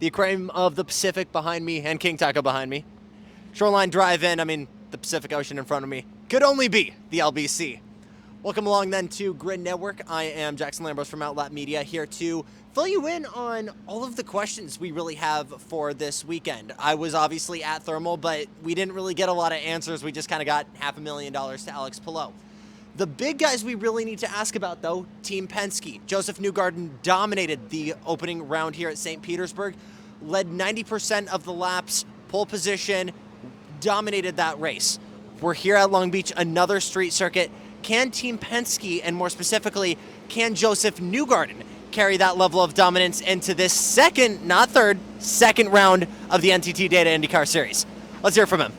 The aquarium of the Pacific behind me and King Taco behind me. Shoreline Drive-In, the Pacific Ocean in front of me. Could only be the LBC. Welcome along then to Grid Network. I am Jackson Lambros from Outlet Media, here to fill you in on all of the questions we really have for this weekend. I was obviously at Thermal, but we didn't really get a lot of answers. We just kind of got $500,000 to Alex Pillow. The big guys we really need to ask about, though, Team Penske. Joseph Newgarden dominated the opening round here at St. Petersburg, led 90% of the laps, pole position, dominated that race. We're here at Long Beach, another street circuit. Can Team Penske, and more specifically, can Joseph Newgarden carry that level of dominance into this second, not third, second round of the NTT Data INDYCAR Series? Let's hear from him.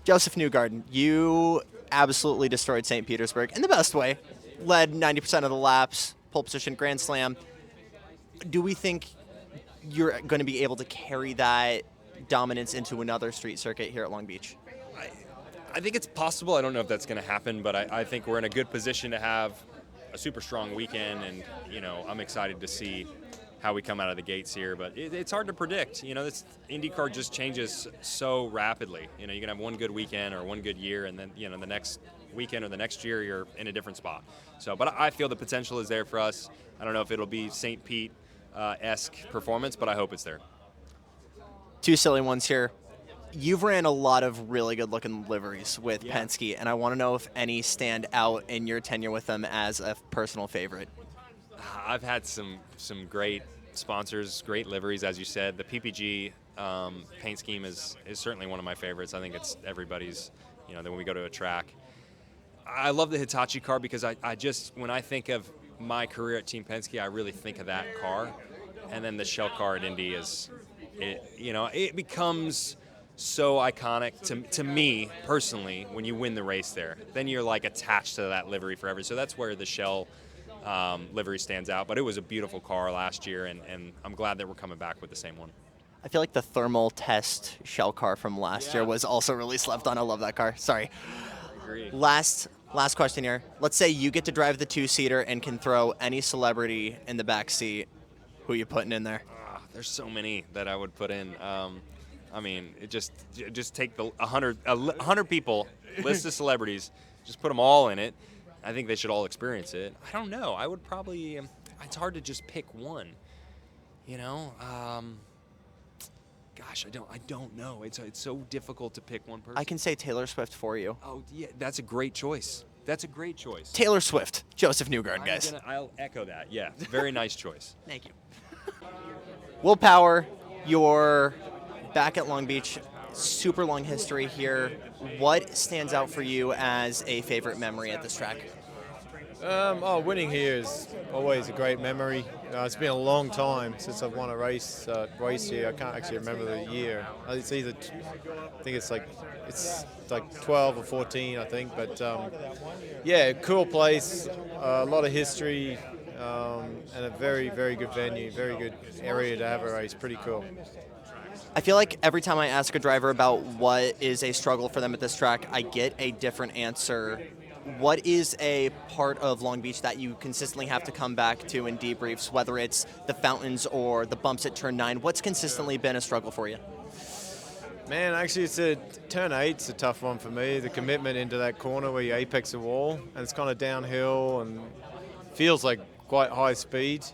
Joseph Newgarden, you absolutely destroyed St. Petersburg in the best way. Led 90% of the laps, pole position, Grand Slam. Do we think you're going to be able to carry that dominance into another street circuit here at Long Beach? I think it's possible. I don't know if that's going to happen, but I think we're in a good position to have a super strong weekend, and I'm excited to see how we come out of the gates here. But it's hard to predict. This IndyCar just changes so rapidly. You can have one good weekend or one good year, and then the next weekend or the next year you're in a different spot. But I feel the potential is there for us. I don't know if it'll be St. Pete-esque performance, but I hope it's there. Two silly ones here. You've ran a lot of really good-looking liveries with Penske, and I want to know if any stand out in your tenure with them as a personal favorite. I've had some great sponsors, great liveries, as you said. The PPG paint scheme is certainly one of my favorites. I think it's everybody's, when we go to a track. I love the Hitachi car because I just, when I think of my career at Team Penske, I really think of that car. And then the shell car at Indy it becomes so iconic to me personally when you win the race there. Then you're like attached to that livery forever. So that's where the shell livery stands out. But it was a beautiful car last year, and I'm glad that we're coming back with the same one. I feel like the thermal test shell car from last year was also really slept on. I love that car. Sorry. I agree. Last question here. Let's say you get to drive the two-seater and can throw any celebrity in the back seat. Who are you putting in there? There's so many that I would put in. Just take the 100 people, list of celebrities, just put them all in it. I think they should all experience it. I don't know. I would probably. It's hard to just pick one. Gosh, I don't know. It's so difficult to pick one person. I can say Taylor Swift for you. Oh yeah, that's a great choice. Taylor Swift, Joseph Newgarden, guys. I'll echo that. Yeah, very nice choice. Thank you. Willpower, you're back at Long Beach. Super long history here. What stands out for you as a favorite memory at this track? Winning here is always a great memory. It's been a long time since I've won a race here. I can't actually remember the year. It's either, I think it's like 12 or 14, I think. But cool place, a lot of history, and a very, very good venue, very good area to have a race. Pretty cool. I feel like every time I ask a driver about what is a struggle for them at this track, I get a different answer. What is a part of Long Beach that you consistently have to come back to in debriefs, whether it's the fountains or the bumps at turn 9? What's consistently been a struggle for you? Man, actually, turn 8's a tough one for me. The commitment into that corner where you apex the wall, and it's kind of downhill and feels like quite high speed.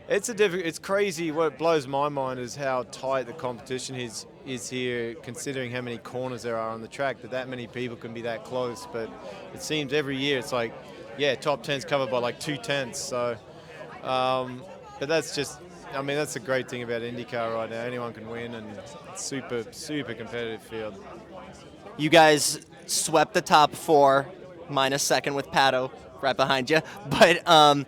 It's crazy. What blows my mind is how tight the competition is here, considering how many corners there are on the track, that many people can be that close. But it seems every year it's like, top 10's covered by like 2/10. So, but that's just, that's the great thing about IndyCar right now. Anyone can win, and it's super, super competitive field. You guys swept the top 4, minus second with Pato right behind you. But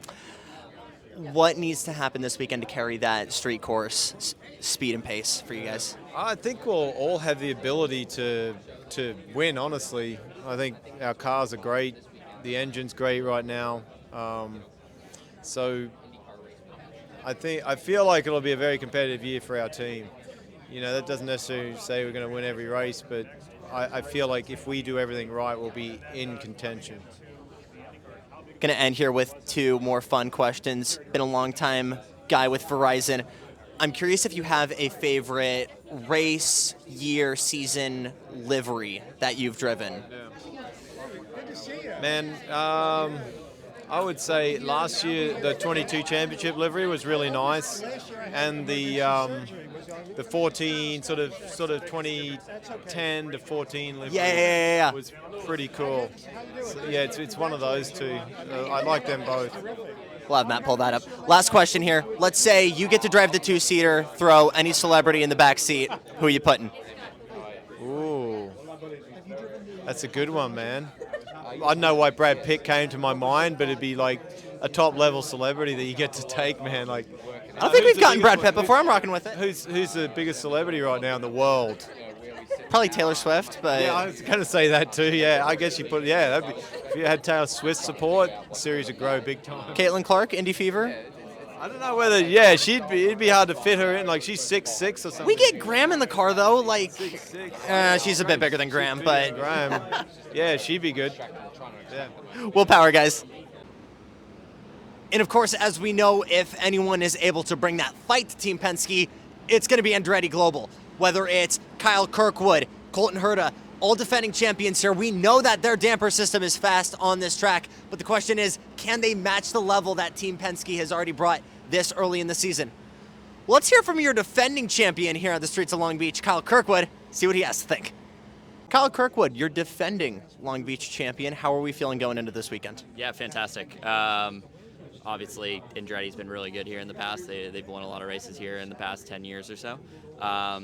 what needs to happen this weekend to carry that street course speed and pace for you guys? I think we'll all have the ability to win, honestly. I think our cars are great. The engine's great right now. So I feel like it'll be a very competitive year for our team. That doesn't necessarily say we're going to win every race, but I feel like if we do everything right, we'll be in contention. Going to end here with 2 more fun questions. Been a long time guy with Verizon. I'm curious if you have a favorite race, year, season livery that you've driven. Man, I would say last year the 22 championship livery was really nice, and the 14 sort of 2010 to 14 livery Yeah. was pretty cool. So, yeah, it's one of those two. I like them both. We'll have Matt pull that up. Last question here. Let's say you get to drive the two-seater, throw any celebrity in the back seat. Who are you putting? Ooh, that's a good one, man. I don't know why Brad Pitt came to my mind, but it'd be like a top-level celebrity that you get to take, man. Like, I don't think we've gotten Brad Pitt before. I'm rocking with it. Who's the biggest celebrity right now in the world? Probably Taylor Swift, but Yeah, I was going to say that too. Yeah, I guess you put. Yeah, if you had Taylor Swift support, the series would grow big time. Caitlin Clark, Indy Fever. I don't know whether. Yeah, it'd be hard to fit her in. Like she's 6'6" or something. We get Graham in the car though. Like, 6'6". she's a bit bigger than Graham, but Graham. Yeah, she'd be good. Yeah. willpower, guys. And of course, as we know, if anyone is able to bring that fight to Team Penske, it's going to be Andretti Global. Whether it's Kyle Kirkwood, Colton Herta, all defending champions here, we know that their damper system is fast on this track. But the question is, can they match the level that Team Penske has already brought this early in the season? Let's hear from your defending champion here on the streets of Long Beach, Kyle Kirkwood, see what he has to think. Kyle Kirkwood, you're defending Long Beach champion. How are we feeling going into this weekend? Yeah, fantastic. Obviously, Andretti's been really good here in the past. They've won a lot of races here in the past 10 years or so.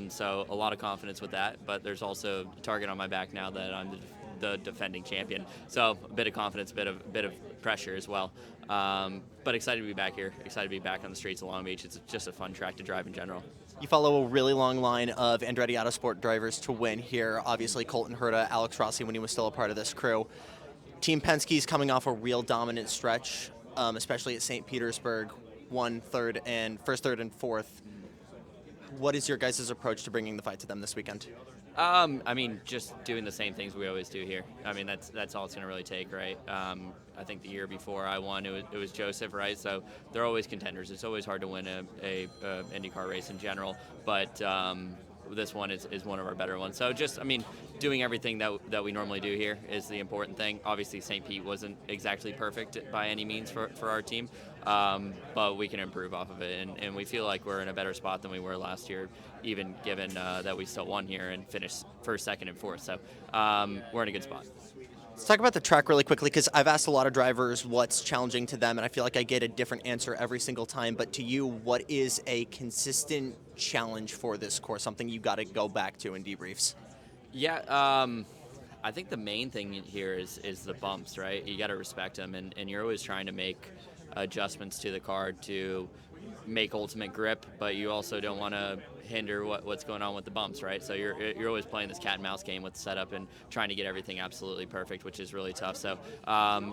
So a lot of confidence with that. But there's also a target on my back now that I'm the defending champion. So a bit of confidence, a bit of pressure as well. But excited to be back here. Excited to be back on the streets of Long Beach. It's just a fun track to drive in general. You follow a really long line of Andretti Autosport drivers to win here. Obviously, Colton Herta, Alex Rossi when he was still a part of this crew. Team Penske's coming off a real dominant stretch, especially at St. Petersburg, first, third, and fourth. What is your guys' approach to bringing the fight to them this weekend? I mean, just doing the same things we always do here. I mean, that's all it's going to really take, right? I think the year before I won, it was Joseph, right? So they're always contenders. It's always hard to win a IndyCar race in general, but this one is one of our better ones. So just, I mean, doing everything that we normally do here is the important thing. Obviously, St. Pete wasn't exactly perfect by any means for our team, but we can improve off of it, and we feel like we're in a better spot than we were last year, even given that we still won here and finished first, second, and fourth. So we're in a good spot. Let's talk about the track really quickly, because I've asked a lot of drivers what's challenging to them, and I feel like I get a different answer every single time. But to you, what is a consistent challenge for this course, something you got to go back to in debriefs? Yeah, I think the main thing here is the bumps, right? You got to respect them, and you're always trying to make adjustments to the car to make ultimate grip, but you also don't want to hinder what's going on with the bumps, right? So you're always playing this cat and mouse game with the setup and trying to get everything absolutely perfect, which is really tough. So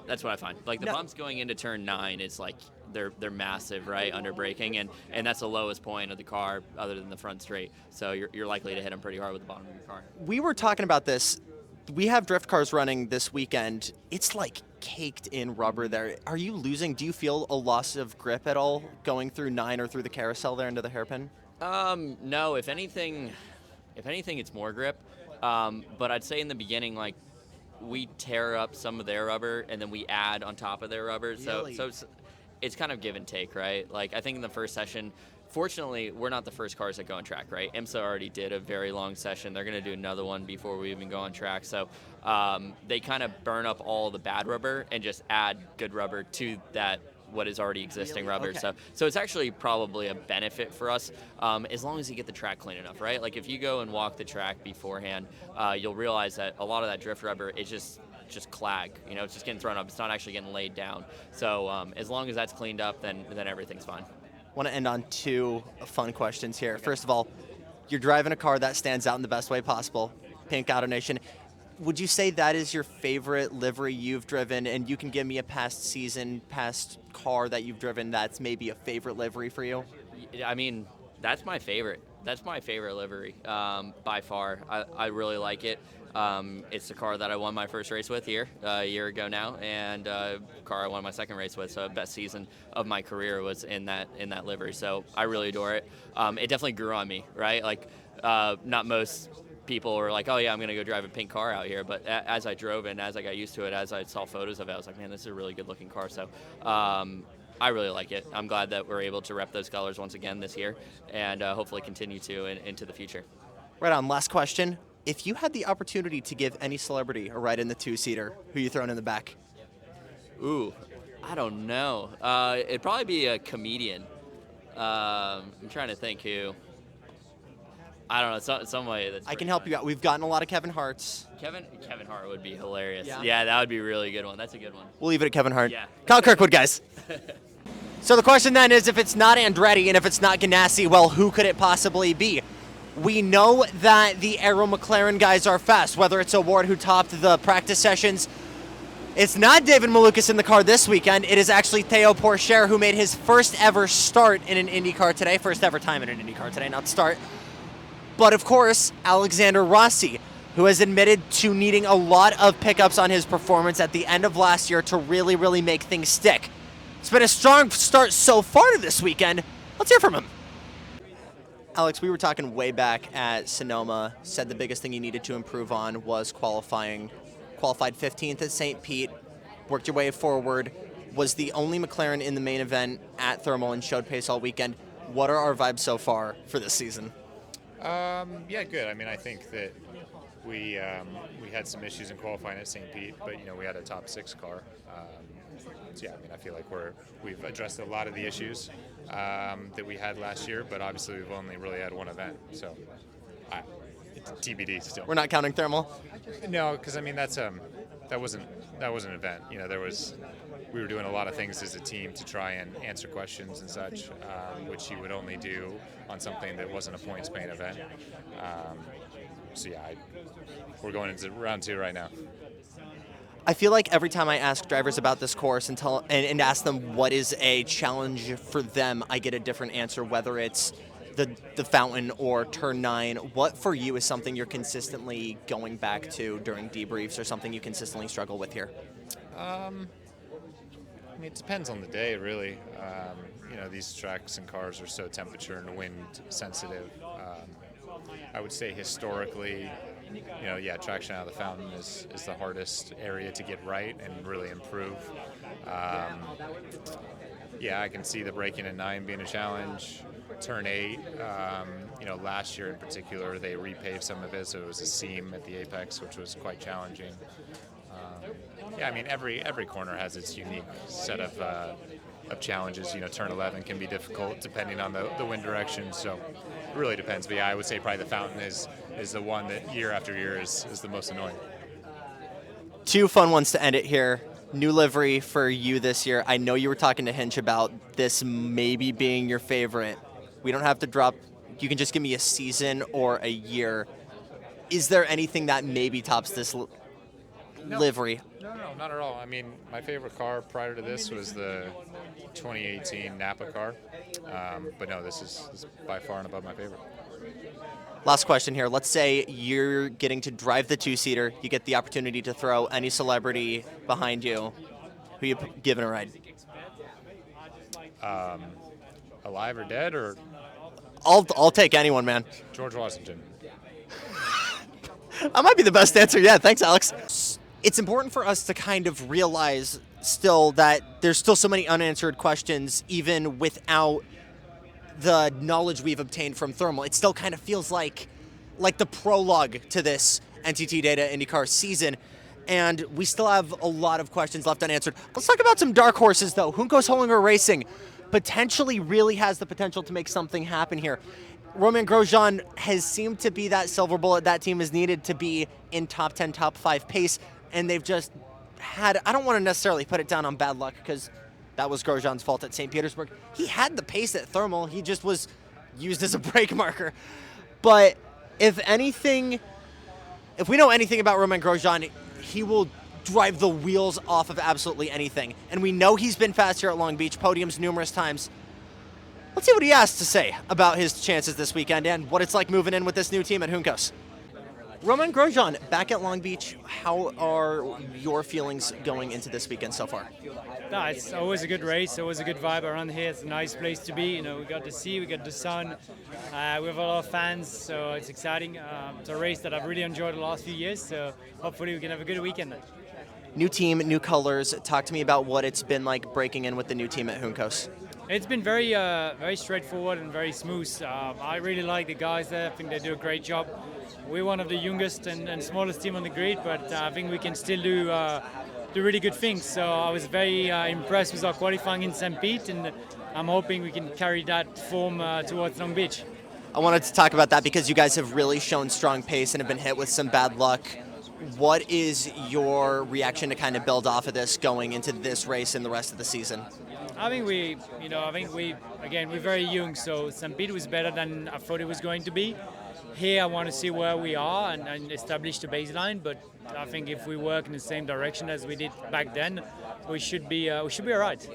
that's what I find. Like the bumps going into turn 9, it's like they're massive, right, under braking, and that's the lowest point of the car other than the front straight. So you're likely to hit them pretty hard with the bottom of your car. We were talking about this. We have drift cars running this weekend. It's like caked in rubber there. Are you losing? Do you feel a loss of grip at all going through 9 or through the carousel there into the hairpin? No. If anything, it's more grip. But I'd say in the beginning, like, we tear up some of their rubber and then we add on top of their rubber. Really? So it's kind of give and take, right? Like, I think in the first session, fortunately, we're not the first cars that go on track, right? IMSA already did a very long session. They're going to do another one before we even go on track. So they kind of burn up all the bad rubber and just add good rubber to that what is already existing rubber. Okay. So it's actually probably a benefit for us as long as you get the track clean enough, right? Like if you go and walk the track beforehand, you'll realize that a lot of that drift rubber is just clag, you know, it's just getting thrown up. It's not actually getting laid down. So as long as that's cleaned up, then everything's fine. I want to end on 2 fun questions here. First of all, you're driving a car that stands out in the best way possible, Pink Auto Nation. Would you say that is your favorite livery you've driven? And you can give me a past car that you've driven that's maybe a favorite livery for you? I mean, that's my favorite. That's my favorite livery by far. I really like it. It's the car that I won my first race with here a year ago now, and car I won my second race with. So best season of my career was in that livery. So I really adore it. It definitely grew on me, right? Like not most people were like, oh yeah, I'm gonna go drive a pink car out here. But as I drove it, and as I got used to it, as I saw photos of it, I was like, man, this is a really good looking car. So I really like it. I'm glad that we're able to rep those colors once again this year, and hopefully continue to into the future. Right on. Last question. If you had the opportunity to give any celebrity a ride in the two-seater, who you throwing in the back? Ooh, I don't know. It'd probably be a comedian. I'm trying to think who. I don't know. Somebody that's. I can help you out. We've gotten a lot of Kevin Harts. Kevin Hart would be hilarious. Yeah? That would be a really good one. That's a good one. We'll leave it at Kevin Hart. Yeah. Kyle Kirkwood, guys. So the question then is, if it's not Andretti and if it's not Ganassi, well, who could it possibly be? We know that the Aero McLaren guys are fast, whether it's Award who topped the practice sessions. It's not David Malukas in the car this weekend. It is actually Theo Pourchaire, who made his first ever start in an IndyCar today. First ever time in an IndyCar today, not start. But of course, Alexander Rossi, who has admitted to needing a lot of pickups on his performance at the end of last year to really, really make things stick. It's been a strong start so far this weekend. Let's hear from him. Alex, we were talking way back at Sonoma, said the biggest thing you needed to improve on was qualifying. Qualified 15th at St. Pete, worked your way forward, was the only McLaren in the main event at Thermal and showed pace all weekend. What are our vibes so far for this season? Yeah, good. I mean, I think that we had some issues in qualifying at St. Pete, but we had a top 6 car. So yeah, I mean, I feel like we've addressed a lot of the issues that we had last year, but obviously we've only really had one event, so it's TBD still. We're not counting Thermal? No, because I mean that wasn't an event. We were doing a lot of things as a team to try and answer questions and such, which you would only do on something that wasn't a points-paying event. So yeah, we're going into round 2 right now. I feel like every time I ask drivers about this course and ask them what is a challenge for them, I get a different answer, whether it's the fountain or turn 9. What for you is something you're consistently going back to during debriefs, or something you consistently struggle with here? I mean, it depends on the day, really. These tracks and cars are so temperature and wind sensitive. I would say historically, traction out of the fountain is the hardest area to get right and really improve. I can see the braking at 9 being a challenge. Turn 8, last year in particular, they repaved some of it, so it was a seam at the apex, which was quite challenging. I mean, every corner has its unique set of challenges. Turn 11 can be difficult depending on the wind direction, so it really depends. But I would say probably the fountain is the one that year after year is the most annoying. 2 fun ones to end it here. New livery for you this year. I know you were talking to Hinch about this maybe being your favorite. We don't have to drop. You can just give me a season or a year. Is there anything that maybe tops this livery? No, not at all. I mean, my favorite car prior to this was the 2018 Napa car. But no, this is by far and above my favorite. Last question here. Let's say you're getting to drive the 2-seater. You get the opportunity to throw any celebrity behind you. Who you giving a ride? Alive or dead, or? I'll take anyone, man. George Washington. That might be the best answer yet. Thanks, Alex. It's important for us to kind of realize still that there's still so many unanswered questions, even without the knowledge we've obtained from Thermal. It still kind of feels like the prologue to this NTT Data IndyCar season, and we still have a lot of questions left unanswered. Let's talk about some dark horses, though. Junko Hollinger Racing potentially really has the potential to make something happen here. Romain Grosjean has seemed to be that silver bullet that team has needed to be in top 10, top 5 pace, and they've just had, I don't want to necessarily put it down on bad luck, because that was Grosjean's fault at St. Petersburg. He had the pace at Thermal. He just was used as a brake marker. But if we know anything about Romain Grosjean, he will drive the wheels off of absolutely anything. And we know he's been fast here at Long Beach, podiums numerous times. Let's see what he has to say about his chances this weekend and what it's like moving in with this new team at Juncos. Romain Grosjean, back at Long Beach, how are your feelings going into this weekend so far? No, it's always a good race, always a good vibe around here. It's a nice place to be. You know, we got the sea, we got the sun, we have a lot of fans, so it's exciting. It's a race that I've really enjoyed the last few years, so hopefully we can have a good weekend. New team, new colors. Talk to me about what it's been like breaking in with the new team at Juncos. It's been very straightforward and very smooth. I really like the guys there. I think they do a great job. We're one of the youngest and smallest team on the grid, but I think we can still do really good things. So I was very impressed with our qualifying in St. Pete, and I'm hoping we can carry that form towards Long Beach. I wanted to talk about that because you guys have really shown strong pace and have been hit with some bad luck. What is your reaction to kind of build off of this going into this race and the rest of the season? I think we're very young, so St. Pete was better than I thought it was going to be. Here I want to see where we are and establish the baseline, but I think if we work in the same direction as we did back then, we should be all right.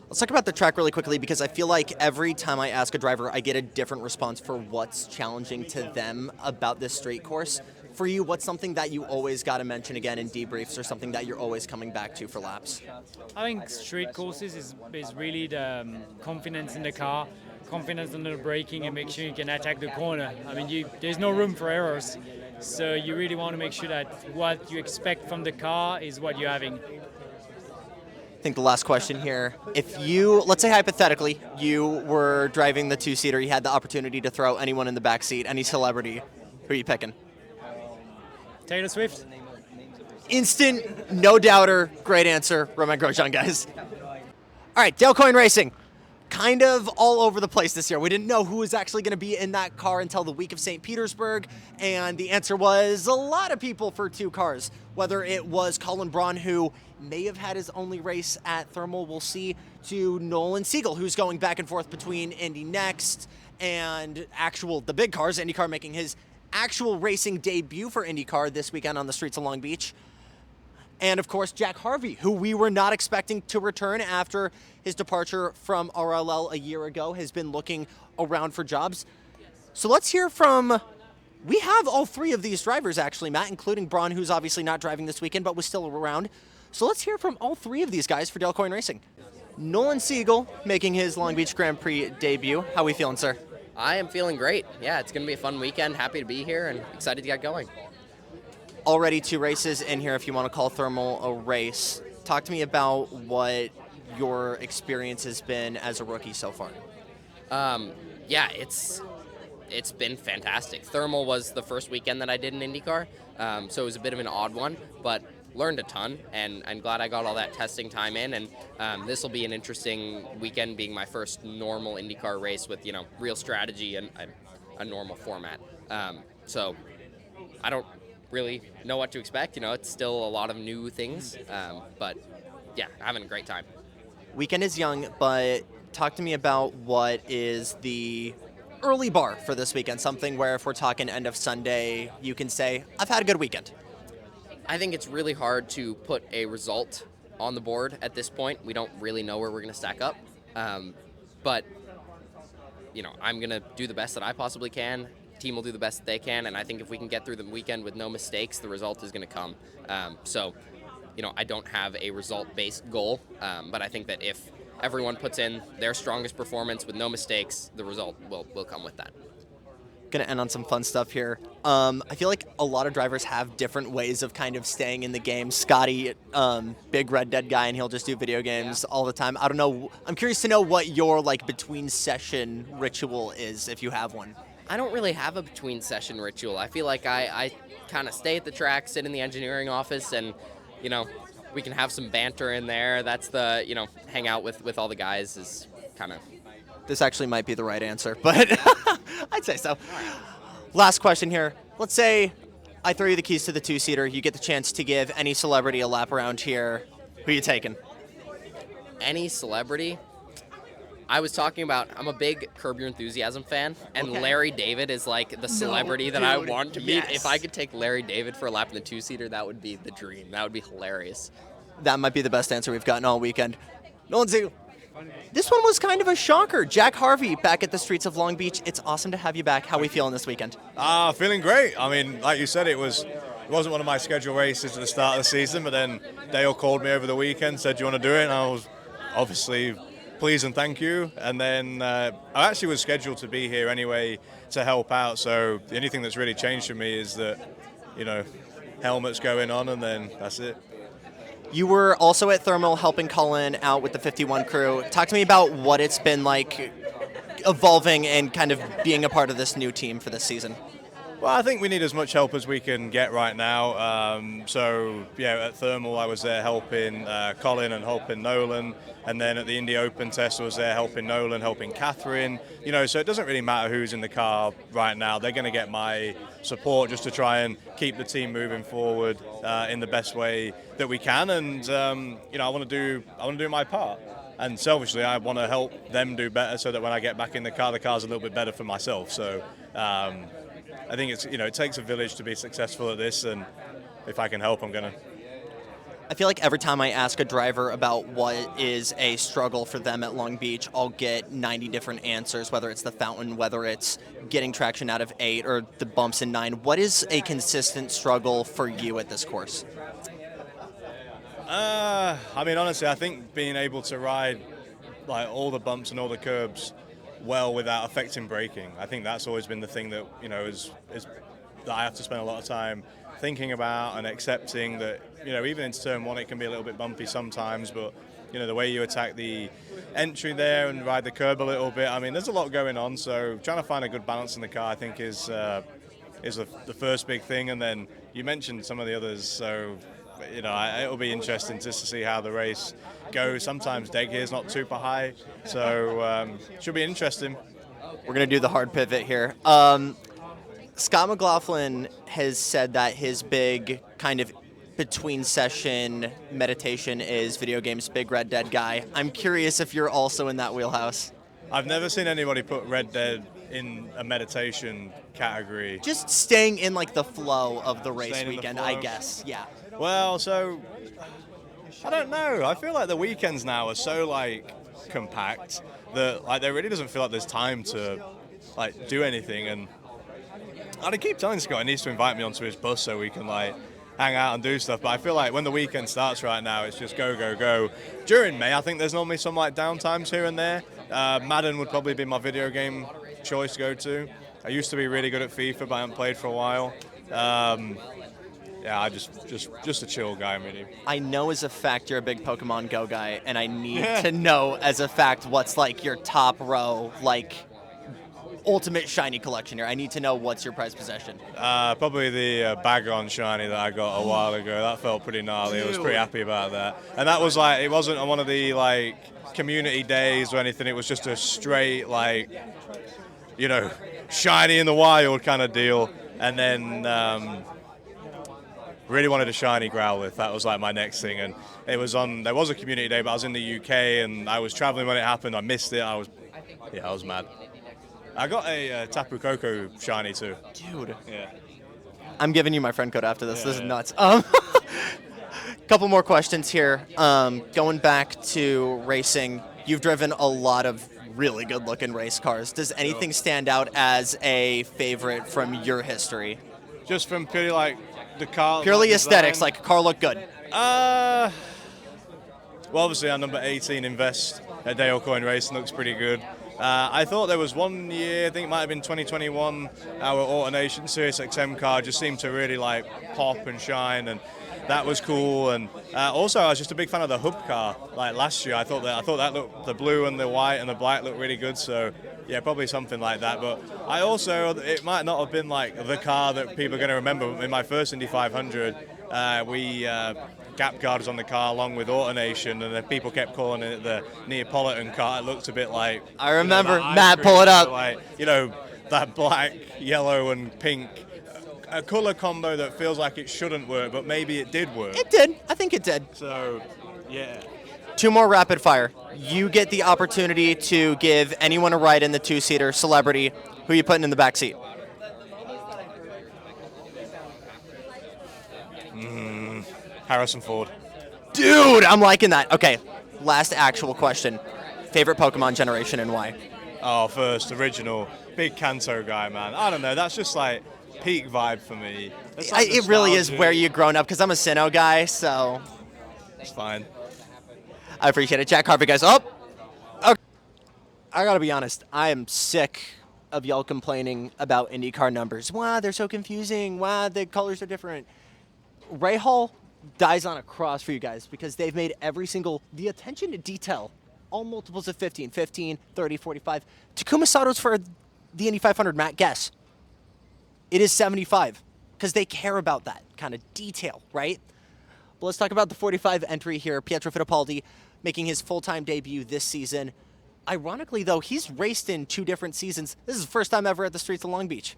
Let's talk about the track really quickly because I feel like every time I ask a driver, I get a different response for what's challenging to them about this straight course. For you, what's something that you always got to mention again in debriefs or something that you're always coming back to for laps? I think street courses is really the confidence in the car, confidence in the braking, and make sure you can attack the corner. I mean, there's no room for errors, so you really want to make sure that what you expect from the car is what you're having. I think the last question here, if you, let's say hypothetically, you were driving the two-seater, you had the opportunity to throw anyone in the back seat, any celebrity, who are you picking? Taylor Swift. Instant, no doubter, great answer, Romain Grosjean, guys. All right, Dale Coyne Racing, kind of all over the place this year. We didn't know who was actually going to be in that car until the week of St. Petersburg, and the answer was a lot of people for two cars. Whether it was Colin Braun, who may have had his only race at Thermal, we'll see, to Nolan Siegel, who's going back and forth between Indy Next and the big cars, IndyCar making his actual racing debut for IndyCar this weekend on the streets of Long Beach. And of course, Jack Harvey, who we were not expecting to return after his departure from RLL a year ago, has been looking around for jobs. So let's hear from, we have all three of these drivers actually, Matt, including Braun, who's obviously not driving this weekend, but was still around. So let's hear from all three of these guys for Dale Coyne Racing. Nolan Siegel making his Long Beach Grand Prix debut. How are we feeling, sir? I am feeling great. Yeah, it's going to be a fun weekend. Happy to be here and excited to get going. Already 2 races in here if you want to call Thermal a race. Talk to me about what your experience has been as a rookie so far. Yeah, it's been fantastic. Thermal was the first weekend that I did in IndyCar, so it was a bit of an odd one, but learned a ton, and I'm glad I got all that testing time in, and this will be an interesting weekend, being my first normal IndyCar race with, real strategy and a normal format. So I don't really know what to expect. It's still a lot of new things, but yeah, having a great time. Weekend is young, but talk to me about what is the early bar for this weekend, something where if we're talking end of Sunday, you can say, I've had a good weekend. I think it's really hard to put a result on the board at this point. We don't really know where we're going to stack up. But, I'm going to do the best that I possibly can. Team will do the best that they can. And I think if we can get through the weekend with no mistakes, the result is going to come. So, I don't have a result-based goal. But I think that if everyone puts in their strongest performance with no mistakes, the result will come with that. Going to end on some fun stuff here. I feel like a lot of drivers have different ways of kind of staying in the game. Scotty, big Red Dead guy, and he'll just do video games all the time. I don't know. I'm curious to know what your between session ritual is, if you have one. I don't really have a between session ritual. I feel like I kind of stay at the track, sit in the engineering office, and we can have some banter in there. That's the hang out with all the guys is kind of. This actually might be the right answer, but I'd say so. Last question here. Let's say I throw you the keys to the two-seater. You get the chance to give any celebrity a lap around here. Who are you taking? Any celebrity? I was talking about, I'm a big Curb Your Enthusiasm fan, and Okay. Larry David is like the celebrity that I dude, want to meet. yes. If I could take Larry David for a lap in the two-seater, that would be the dream. That would be hilarious. That might be the best answer we've gotten all weekend. Nolan Siegel. This one was kind of a shocker. Jack Harvey back at the streets of Long Beach. It's awesome to have you back. How are we feeling this weekend? Feeling great. I mean, like you said, it wasn't one of my scheduled races at the start of the season, but then Dale called me over the weekend, said, "Do you want to do it?" And I was obviously pleased and thank you. And then I actually was scheduled to be here anyway to help out. So the only thing that's really changed for me is that, helmets going on, and then that's it. You were also at Thermal helping Colin out with the 51 crew. Talk to me about what it's been like evolving and kind of being a part of this new team for this season. Well, I think we need as much help as we can get right now. At Thermal, I was there helping Colin and helping Nolan. And then at the Indy Open test, I was there helping Nolan, helping Catherine. So it doesn't really matter who's in the car right now. They're going to get my support just to try and keep the team moving forward in the best way that we can. And, I want to do my part. And selfishly, I want to help them do better so that when I get back in the car's a little bit better for myself. So I think it takes a village to be successful at this, and if I can help, I'm gonna. I feel like every time I ask a driver about what is a struggle for them at Long Beach, I'll get 90 different answers, whether it's the fountain, whether it's getting traction out of 8 or the bumps in 9. What is a consistent struggle for you at this course? Honestly, I think being able to ride like all the bumps and all the curbs well without affecting braking. I think that's always been the thing that is that I have to spend a lot of time thinking about and accepting that even into turn 1 it can be a little bit bumpy sometimes, but the way you attack the entry there and ride the curb a little bit. I mean, there's a lot going on, so trying to find a good balance in the car I think is the first big thing, and then you mentioned some of the others, so it'll be interesting just to see how the race goes. Sometimes dead gear's not super high, so should be interesting. We're going to do the hard pivot here. Scott McLaughlin has said that his big kind of between session meditation is video games, big Red Dead guy. I'm curious if you're also in that wheelhouse. I've never seen anybody put Red Dead in a meditation category. Just staying in like the flow of the race weekend, I guess. Yeah. Well, so I don't know. I feel like the weekends now are so compact that there really doesn't feel like there's time to do anything. And I keep telling Scott he needs to invite me onto his bus so we can hang out and do stuff. But I feel like when the weekend starts right now, it's just go, go, go. During May, I think there's normally some downtimes here and there. Madden would probably be my video game choice to go to. I used to be really good at FIFA, but I haven't played for a while. I just a chill guy, really. I know as a fact you're a big Pokemon Go guy, and I need to know as a fact what's your top row, ultimate shiny collection here. I need to know what's your prized possession. Probably the Bagon shiny that I got a while ago. That felt pretty gnarly. I was pretty happy about that. And that was it wasn't one of the community days or anything. It was just a straight shiny in the wild kind of deal. And then really wanted a shiny Growlithe. That was my next thing. And there was a community day, but I was in the UK and I was traveling when it happened. I missed it. I was mad. I got a Tapu Koko shiny too. Dude. Yeah. I'm giving you my friend code after this. This is nuts. Couple more questions here. Going back to racing, you've driven a lot of really good-looking race cars. Does anything stand out as a favorite from your history? Just from purely the car. Purely aesthetics, car look good. Well, obviously our number 18 Invest at Dale Coyne Racing looks pretty good. I thought there was one year, I think it might have been 2021, our AutoNation Sirius XM car just seemed to really pop and shine, and that was cool. And also I was just a big fan of the hub car. Last year, I thought that looked, the blue and the white and the black looked really good. So yeah, probably something like that. But it might not have been the car that people are going to remember. In my first Indy 500, we gap guard was on the car along with AutoNation, and then people kept calling it the Neapolitan car. It looked a bit like... I remember. Matt, pull it up. That black, yellow, and pink. A color combo that feels like it shouldn't work, but maybe it did work. It did. I think it did. So, yeah. 2 more rapid fire. You get the opportunity to give anyone a ride in the 2-seater, celebrity. Who are you putting in the back seat? Harrison Ford. Dude, I'm liking that. Okay, last actual question. Favorite Pokemon generation and why? Oh, first, original. Big Kanto guy, man. I don't know, that's just like peak vibe for me. It's like It really is nostalgia. where you've grown up, because I'm a Sinnoh guy, so It's fine. I appreciate it. Jack Harvey, guys. Oh! Okay. I gotta be honest, I am sick of y'all complaining about IndyCar numbers. Wow, they're so confusing. Wow, the colors are different. Ray Hall dies on a cross for you guys because they've made the attention to detail, all multiples of 15, 30, 45. Takuma Sato's for the Indy 500, Matt, guess. It is 75 because they care about that kind of detail, right? But let's talk about the 45 entry here. Pietro Fittipaldi making his full-time debut this season. Ironically, though, he's raced in 2 different seasons. This is the first time ever at the streets of Long Beach.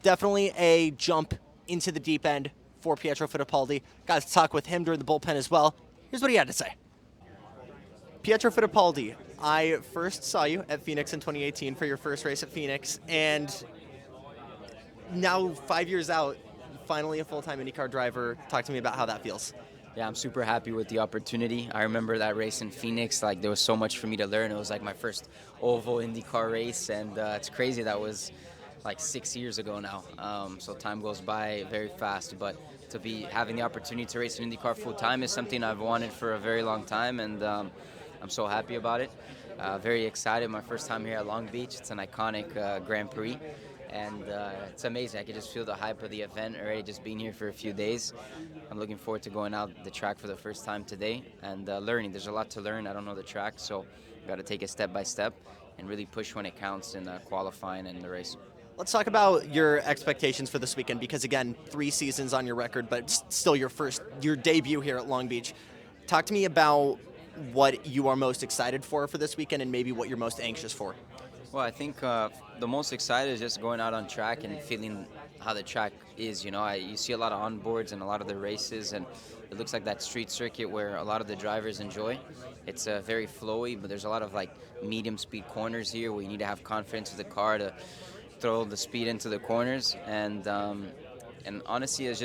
Definitely a jump into the deep end for Pietro Fittipaldi. Got to talk with him during the bullpen as well. Here's what he had to say. Pietro Fittipaldi, I first saw you at Phoenix in 2018 for your first race at Phoenix, and now 5 years out, finally a full-time IndyCar driver. Talk to me about how that feels. Yeah, I'm super happy with the opportunity. I remember that race in Phoenix. Like, there was so much for me to learn. It was like my first oval IndyCar race, and it's crazy. That was like 6 years ago now. So time goes by very fast. But to be having the opportunity to race an IndyCar full time is something I've wanted for a very long time, and I'm so happy about it. Very excited. My first time here at Long Beach. It's an iconic Grand Prix. And it's amazing. I can just feel the hype of the event already just being here for a few days. I'm looking forward to going out the track for the first time today and learning. There's a lot to learn. I don't know the track, so I've got to take it step by step and really push when it counts in qualifying and the race. Let's talk about your expectations for this weekend, because again, 3 seasons on your record, but still your debut here at Long Beach. Talk to me about what you are most excited for this weekend and maybe what you're most anxious for. Well, I think the most excited is just going out on track and feeling how the track is. You know, you see a lot of onboards and a lot of the races, and it looks like that street circuit where a lot of the drivers enjoy. It's very flowy, but there's a lot of like medium speed corners here where you need to have confidence with the car to throw the speed into the corners. And honestly, it's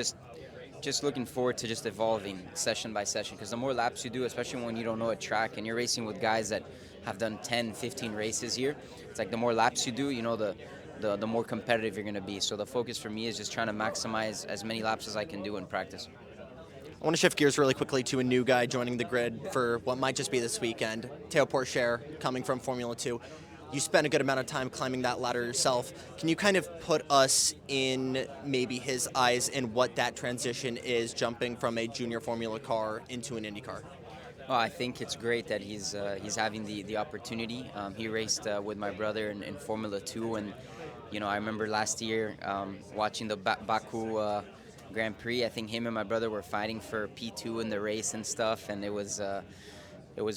just looking forward to just evolving session by session, because the more laps you do, especially when you don't know a track and you're racing with guys that have done 10, 15 races here, it's like the more laps you do, you know, the more competitive you're going to be. So the focus for me is just trying to maximize as many laps as I can do in practice. I want to shift gears really quickly to a new guy joining the grid for what might just be this weekend. Teo Porcher, coming from Formula 2. You spent a good amount of time climbing that ladder yourself. Can you kind of put us in maybe his eyes and what that transition is, jumping from a junior Formula car into an Indy car? Well, I think it's great that he's having the opportunity. He raced with my brother in Formula 2, and you know, I remember last year watching the Baku Grand Prix. I think him and my brother were fighting for P2 in the race and stuff, and it was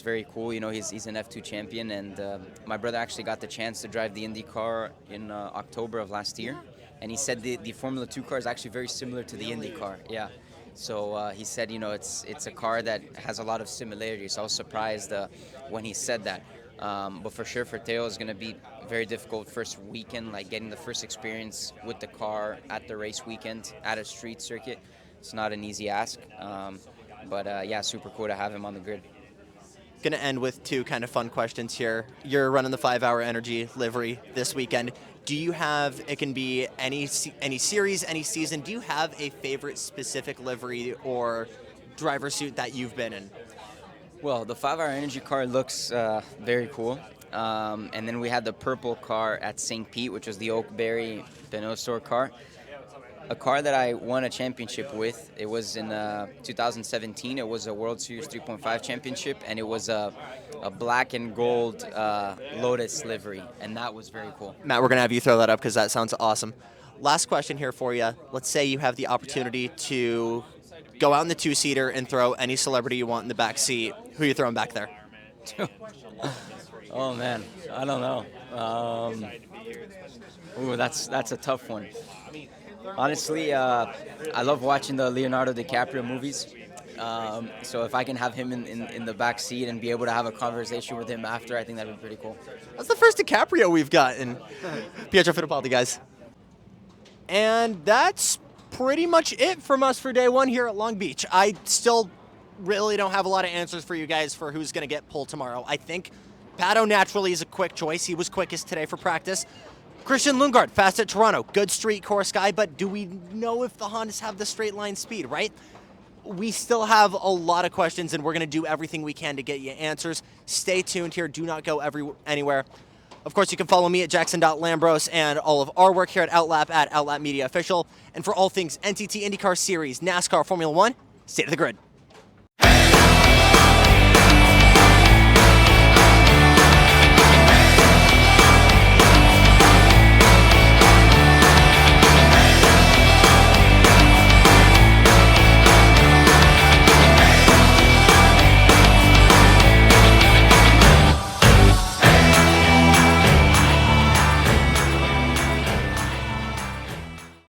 very cool. You know, he's an F2 champion, and my brother actually got the chance to drive the Indy car in October of last year, and he said the Formula 2 car is actually very similar to the Indy car. Yeah. So he said, you know, it's a car that has a lot of similarities. I was surprised when he said that. But for sure, for Teo, it's going to be very difficult first weekend, like getting the first experience with the car at the race weekend at a street circuit. It's not an easy ask. But yeah, super cool to have him on the grid. Going to end with 2 kind of fun questions here. You're running the 5-hour Energy livery this weekend. Do you have, it can be any series, any season, do you have a favorite specific livery or driver suit that you've been in? Well, the 5-hour Energy car looks very cool. And then we had the purple car at St. Pete, which was the Oakberry Pinot Store car. A car that I won a championship with. It was in 2017. It was a World Series 3.5 championship, and it was a black and gold Lotus livery, and that was very cool. Matt, we're going to have you throw that up because that sounds awesome. Last question here for you. Let's say you have the opportunity to go out in the 2-seater and throw any celebrity you want in the back seat. Who are you throwing back there? Oh, man. I don't know. Ooh, that's a tough one. Honestly, I love watching the Leonardo DiCaprio movies. So if I can have him in the back seat and be able to have a conversation with him after, I think that would be pretty cool. That's the first DiCaprio we've gotten. Pietro Fittipaldi, guys. And that's pretty much it from us for day 1 here at Long Beach. I still really don't have a lot of answers for you guys for who's going to get pulled tomorrow. I think Pato naturally is a quick choice. He was quickest today for practice. Christian Lundgaard, fast at Toronto. Good street course guy, but do we know if the Hondas have the straight line speed, right? We still have a lot of questions, and we're going to do everything we can to get you answers. Stay tuned here. Do not go anywhere. Of course, you can follow me at Jackson.Lambros and all of our work here at Outlap Media Official. And for all things NTT INDYCAR Series, NASCAR, Formula One, stay to the grid.